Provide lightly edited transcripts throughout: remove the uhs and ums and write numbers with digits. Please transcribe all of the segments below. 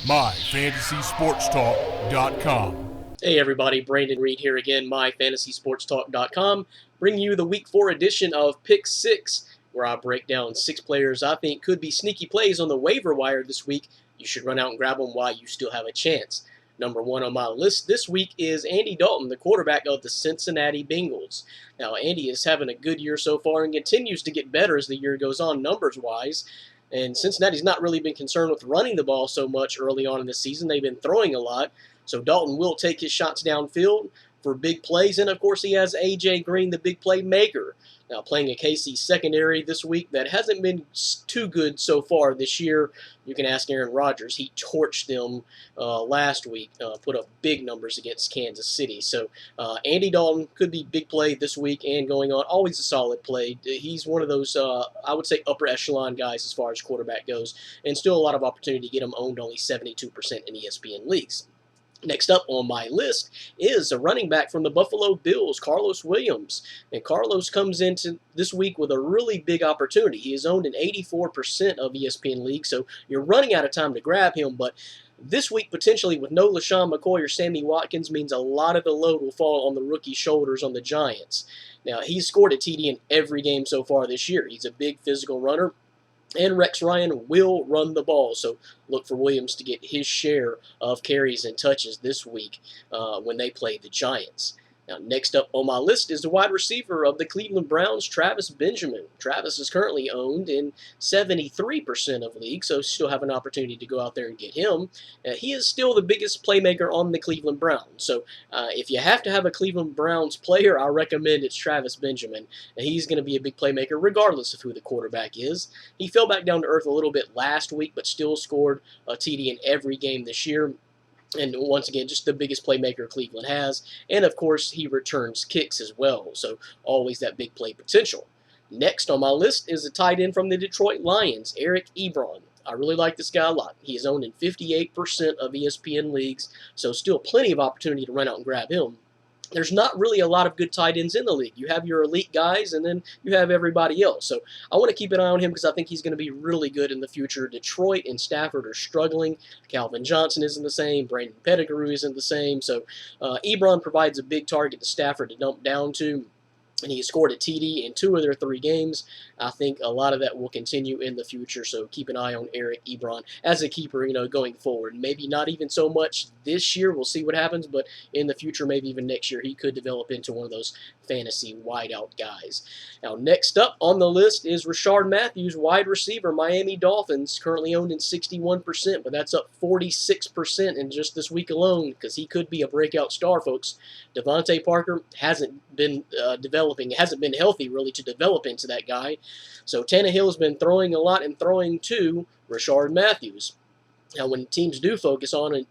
MyFantasySportsTalk.com. Hey everybody, Brandon Reid here again, MyFantasySportsTalk.com, bringing you the Week 4 edition of Pick 6, where I break down 6 players I think could be sneaky plays on the waiver wire this week. You should run out and grab them while you still have a chance. Number 1 on my list this week is Andy Dalton, the quarterback of the Cincinnati Bengals. Now, Andy is having a good year so far and continues to get better as the year goes on numbers-wise. And Cincinnati's not really been concerned with running the ball so much early on in the season. They've been throwing a lot. So Dalton will take his shots downfield for big plays. And, of course, he has A.J. Green, the big play maker. Now, playing a KC secondary this week that hasn't been too good so far this year. You can ask Aaron Rodgers. He torched them last week, put up big numbers against Kansas City. So Andy Dalton could be big play this week and going on. Always a solid play. He's one of those, I would say, upper echelon guys as far as quarterback goes. And still a lot of opportunity to get him owned, only 72% in ESPN leagues. Next up on my list is a running back from the Buffalo Bills, Carlos Williams. And Carlos comes into this week with a really big opportunity. He is owned in 84% of ESPN leagues, so you're running out of time to grab him. But this week, potentially, with no LaShawn McCoy or Sammy Watkins, means a lot of the load will fall on the rookie's shoulders on the Giants. Now, he's scored a TD in every game so far this year. He's a big physical runner. And Rex Ryan will run the ball, so look for Williams to get his share of carries and touches this week when they play the Giants. Now, next up on my list is the wide receiver of the Cleveland Browns, Travis Benjamin. Travis is currently owned in 73% of leagues, so still have an opportunity to go out there and get him. He is still the biggest playmaker on the Cleveland Browns, so if you have to have a Cleveland Browns player, I recommend it's Travis Benjamin. He's going to be a big playmaker regardless of who the quarterback is. He fell back down to earth a little bit last week, but still scored a TD in every game this year. And once again, just the biggest playmaker Cleveland has. And, of course, he returns kicks as well. So always that big play potential. Next on my list is a tight end from the Detroit Lions, Eric Ebron. I really like this guy a lot. He is owned in 58% of ESPN leagues. So still plenty of opportunity to run out and grab him. There's not really a lot of good tight ends in the league. You have your elite guys, and then you have everybody else. So I want to keep an eye on him because I think he's going to be really good in the future. Detroit and Stafford are struggling. Calvin Johnson isn't the same. Brandon Pettigrew isn't the same. So Ebron provides a big target to Stafford to dump down to. And he scored a TD in 2 of their 3 games. I think a lot of that will continue in the future, so keep an eye on Eric Ebron as a keeper, going forward. Maybe not even so much this year. We'll see what happens, but in the future, maybe even next year, he could develop into one of those fantasy wideout guys. Now, next up on the list is Rishard Matthews, wide receiver, Miami Dolphins, currently owned in 61%, but that's up 46% in just this week alone because he could be a breakout star, folks. Devontae Parker hasn't been hasn't been healthy really to develop into that guy. So Tannehill has been throwing a lot and throwing to Rishard Matthews. Now when teams do focus on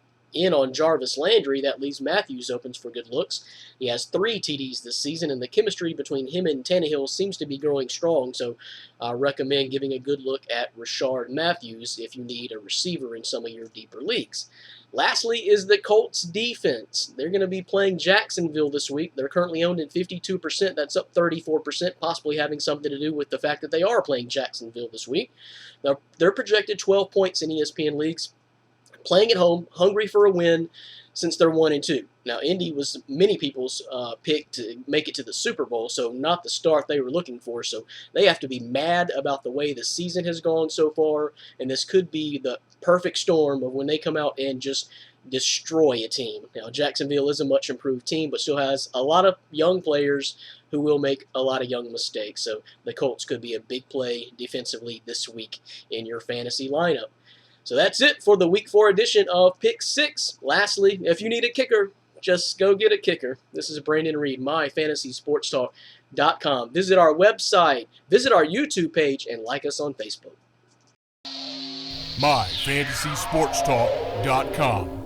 Jarvis Landry, that leaves Matthews open for good looks. He has 3 TDs this season, and the chemistry between him and Tannehill seems to be growing strong, so I recommend giving a good look at Rishard Matthews if you need a receiver in some of your deeper leagues. Lastly is the Colts Defense. They're going to be playing Jacksonville this week. They're currently owned in 52%. That's up 34%, possibly having something to do with the fact that they are playing Jacksonville this week. Now, they're projected 12 points in ESPN leagues. Playing at home, hungry for a win since they're 1-2. Now, Indy was many people's pick to make it to the Super Bowl, so not the start they were looking for. So they have to be mad about the way the season has gone so far, and this could be the perfect storm of when they come out and just destroy a team. Now, Jacksonville is a much improved team, but still has a lot of young players who will make a lot of young mistakes. So the Colts could be a big play defensively this week in your fantasy lineup. So that's it for the Week 4 edition of Pick 6. Lastly, if you need a kicker, just go get a kicker. This is Brandon Reid, MyFantasySportsTalk.com. Visit our website, visit our YouTube page, and like us on Facebook. MyFantasySportsTalk.com.